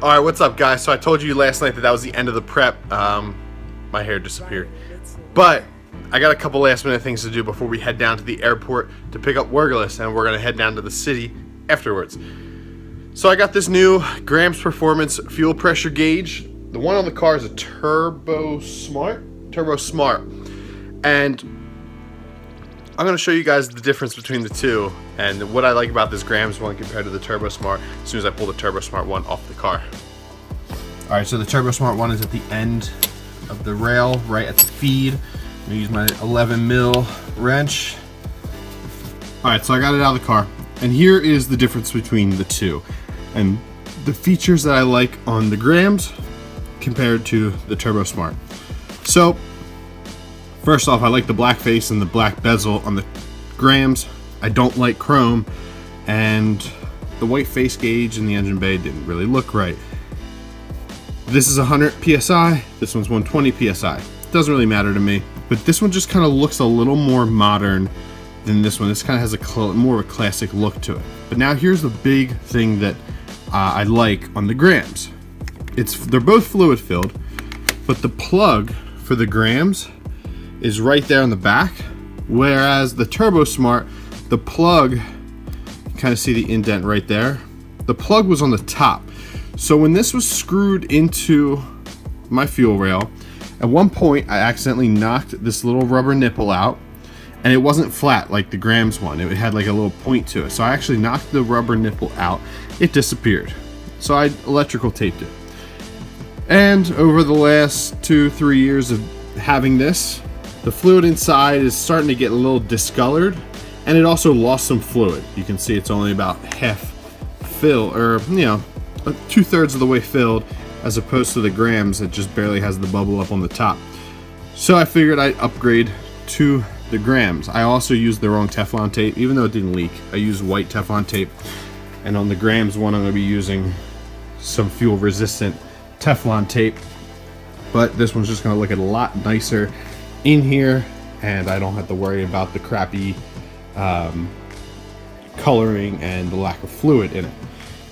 Alright, what's up guys? So I told you last night that was the end of the prep. My hair disappeared. But I got a couple last minute things to do before we head down to the airport to pick up Wergelis, and we're going to head down to the city afterwards. So I got this new Grams Performance fuel pressure gauge. The one on the car is a Turbo Smart. And I'm going to show you guys the difference between the two and what I like about this Grams one compared to the Turbo Smart as soon as I pull the Turbo Smart one off the car. Alright, so the Turbo Smart one is at the end of the rail, right at the feed. I'm going to use my 11 mil wrench. Alright, so I got it out of the car. And here is the difference between the two. And the features that I like on the Grams compared to the Turbo Smart. So, first off, I like the black face and the black bezel on the Grams. I don't like chrome, and the white face gauge in the engine bay didn't really look right. This is 100 PSI, this one's 120 PSI. Doesn't really matter to me, but this one just kind of looks a little more modern than this one. This kind of has a more of a classic look to it. But now here's the big thing that I like on the Grams. They're both fluid filled, but the plug for the Grams is right there on the back, whereas the Turbo Smart, the plug, you kind of see the indent right there. The plug was on the top. So when this was screwed into my fuel rail, at one point I accidentally knocked this little rubber nipple out, and it wasn't flat like the Grams one. It had like a little point to it. So I actually knocked the rubber nipple out. It disappeared. So I electrical taped it. And over the last 2-3 years of having this, the fluid inside is starting to get a little discolored, and it also lost some fluid. You can see it's only about half filled, or 2/3 of the way filled, as opposed to the Grams that just barely has the bubble up on the top. So I figured I'd upgrade to the Grams. I also used the wrong Teflon tape, even though it didn't leak. I used white Teflon tape, and on the Grams one I'm going to be using some fuel resistant Teflon tape, but this one's just going to look a lot nicer in here, and I don't have to worry about the crappy coloring and the lack of fluid in it.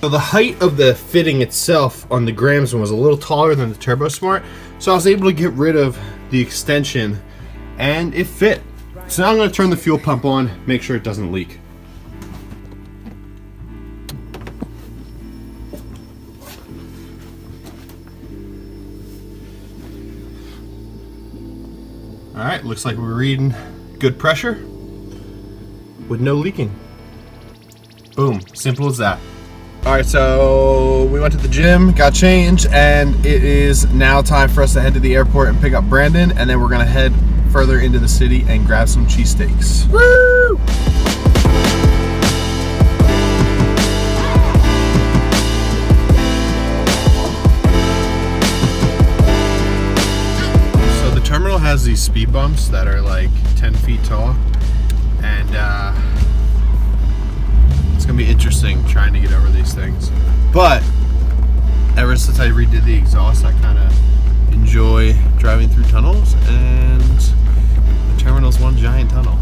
So the height of the fitting itself on the Grams one was a little taller than the Turbo Smart, so I was able to get rid of the extension and it fit. So now I'm going to turn the fuel pump on, make sure it doesn't leak. Alright, looks like we're reading good pressure with no leaking. Boom, simple as that. Alright, so we went to the gym, got changed, and it is now time for us to head to the airport and pick up Brandon, and then we're going to head further into the city and grab some cheesesteaks. Woo! Terminal has these speed bumps that are like 10 feet tall, and it's gonna be interesting trying to get over these things. But ever since I redid the exhaust, I kind of enjoy driving through tunnels, and the terminal's one giant tunnel.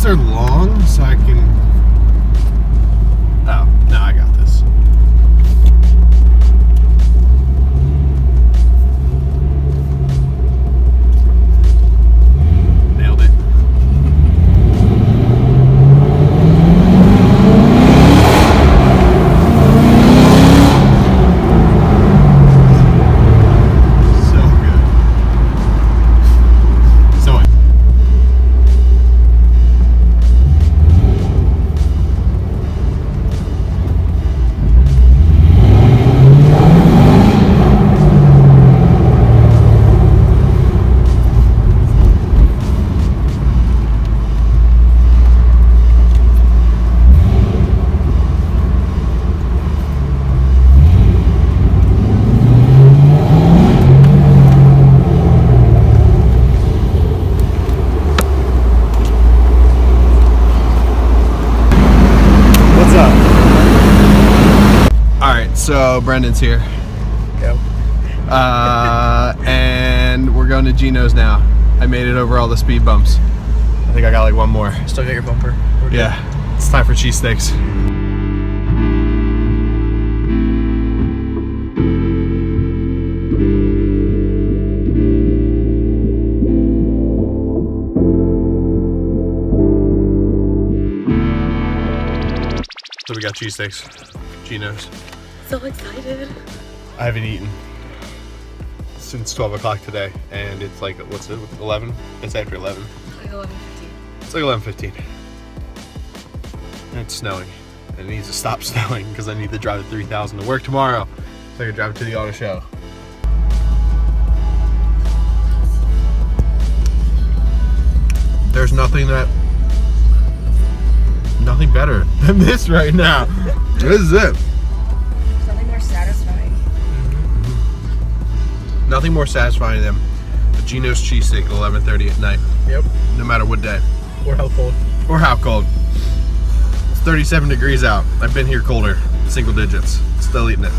They're long, so I can... Oh, no, I got this. Nailed it. So Brendan's here. Yep. And we're going to Gino's now. I made it over all the speed bumps. I think I got like one more. Still got your bumper. Yeah, it's time for cheesesteaks. So we got cheesesteaks, Gino's. So excited. I haven't eaten since 12 o'clock today, and it's like, what's it, 11? It's after 11. Like 11:15. It's like 11:15. And it's snowing. And it needs to stop snowing because I need to drive the 3000 to work tomorrow so I can drive it to the auto show. There's nothing better than this right now. This is it. Something more satisfying. Nothing more satisfying than a Gino's cheesesteak at 11:30 at night. Yep. No matter what day. Or how cold. Or how cold. It's 37 degrees out. I've been here colder, single digits. Still eating it.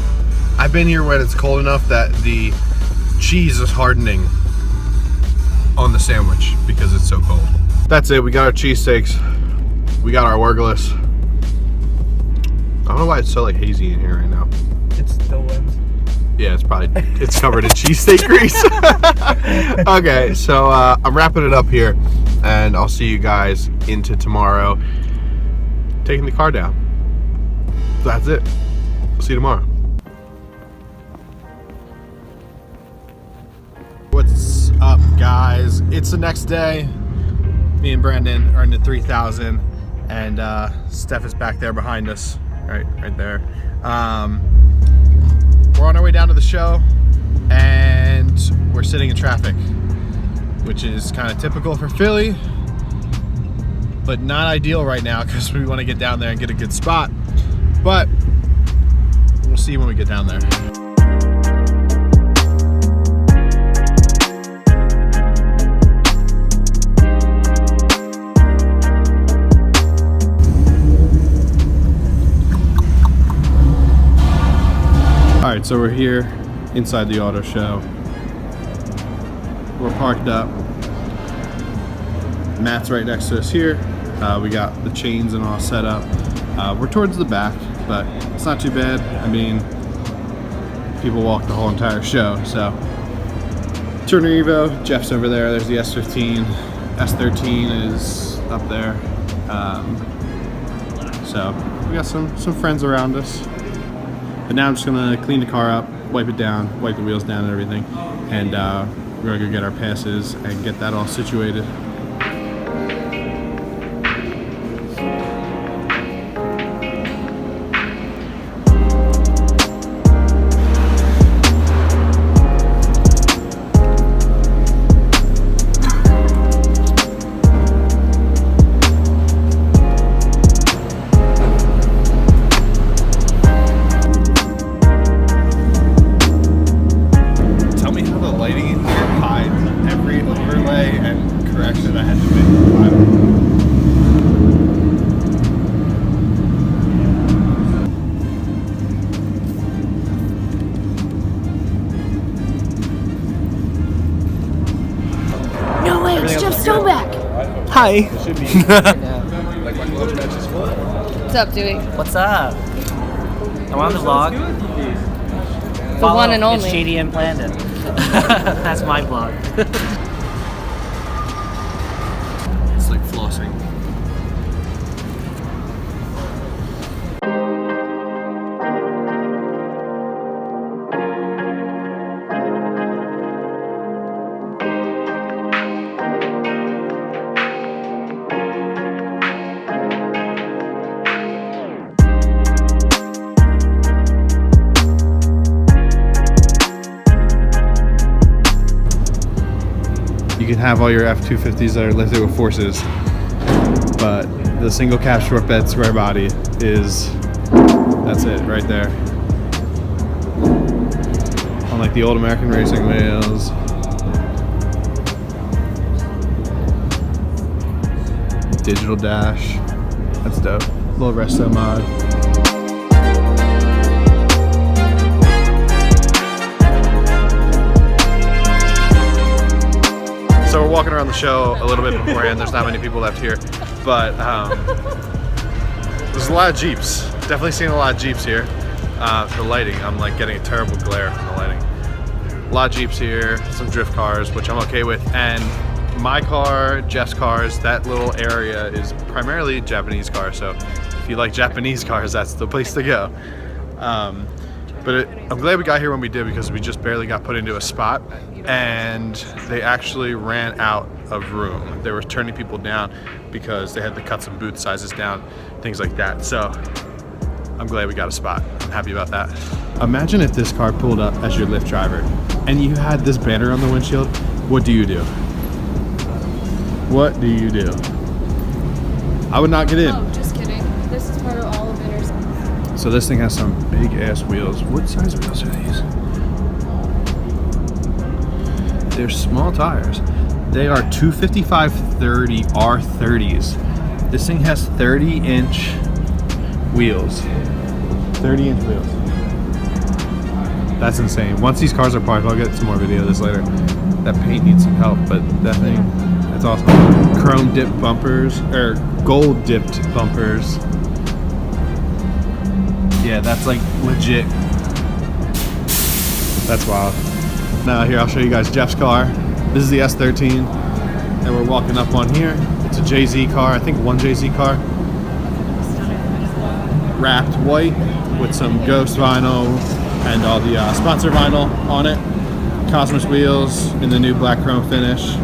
I've been here when it's cold enough that the cheese is hardening on the sandwich because it's so cold. That's it. We got our cheesesteaks. We got our Wergeless. I don't know why it's so like hazy in here right now. It's the wind. Yeah, it's covered in cheesesteak grease. Okay, so I'm wrapping it up here, and I'll see you guys into tomorrow taking the car down. That's it. We'll see you tomorrow. What's up, guys? It's the next day. Me and Brandon are in the 3000, and Steph is back there behind us, right there. We're on our way down to the show, and we're sitting in traffic, which is kind of typical for Philly, but not ideal right now because we want to get down there and get a good spot. But we'll see when we get down there. Alright, so we're here inside the auto show. We're parked up. Matt's right next to us here. We got the chains and all set up. We're towards the back, but it's not too bad. I mean, people walk the whole entire show, so. Turner Evo, Jeff's over there. There's the S15. S13 is up there. So we got some friends around us. But now I'm just gonna clean the car up, wipe it down, wipe the wheels down and everything, and we're gonna go get our passes and get that all situated. Hi. What's up, Dewey? What's up? I'm on the vlog. The one and only. It's JD and Plandon. That's my vlog. It's like flossing. You can have all your F-250s that are lifted with forces, but the single cab short bed square body that's it right there. Unlike the old American racing wheels. Digital dash, that's dope. Little resto mod. on the show a little bit beforehand. There's not many people left here, but there's a lot of Jeeps. Definitely seeing a lot of Jeeps here. The lighting, I'm like getting a terrible glare from the lighting. A lot of Jeeps here, some drift cars, which I'm okay with, and my car, Jeff's cars, that little area is primarily Japanese cars, so if you like Japanese cars, that's the place to go. But I'm glad we got here when we did, because we just barely got put into a spot, and they actually ran out of room. They were turning people down because they had to cut some booth sizes down, things like that. So I'm glad we got a spot. I'm happy about that. Imagine if this car pulled up as your Lyft driver and you had this banner on the windshield. What do you do? What do you do? I would not get in. Oh, just kidding. This is part of all of Inner's. So this thing has some big ass wheels. What size wheels are these? They're small tires. They are 255/30 R30s. This thing has 30-inch wheels. 30-inch wheels. That's insane. Once these cars are parked, I'll get some more video of this later. That paint needs some help, but that thing, that's awesome. Chrome dipped bumpers, or gold dipped bumpers. Yeah, that's like legit. That's wild. Now here, I'll show you guys Jeff's car. This is the S13 that we're walking up on here. It's a JZ car, I think one JZ car. Wrapped white with some Ghost vinyl and all the sponsor vinyl on it. Cosmos wheels in the new black chrome finish.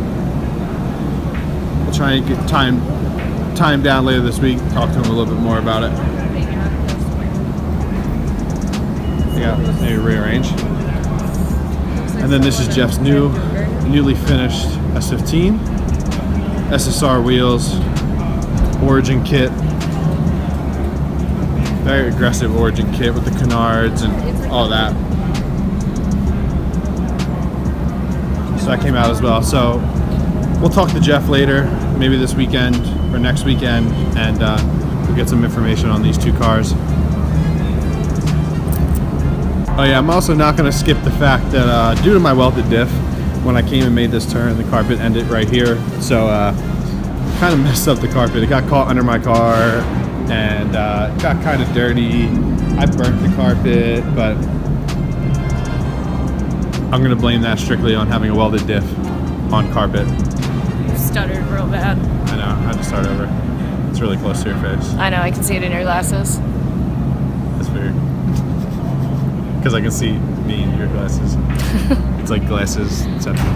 We'll try and get time down later this week, talk to him a little bit more about it. Yeah, maybe rearrange. And then this is Jeff's newly finished S15. SSR wheels, Origin kit. Very aggressive Origin kit with the canards and all that. So that came out as well. So we'll talk to Jeff later, maybe this weekend or next weekend, and we'll get some information on these two cars. Oh yeah, I'm also not going to skip the fact that due to my welded diff, when I came and made this turn, the carpet ended right here. So kind of messed up the carpet. It got caught under my car and it got kind of dirty. I burnt the carpet, but I'm going to blame that strictly on having a welded diff on carpet. You stuttered real bad. I know, I had to start over. It's really close to your face. I know, I can see it in your glasses. That's weird. Because I can see me in your glasses. It's like glasses inception.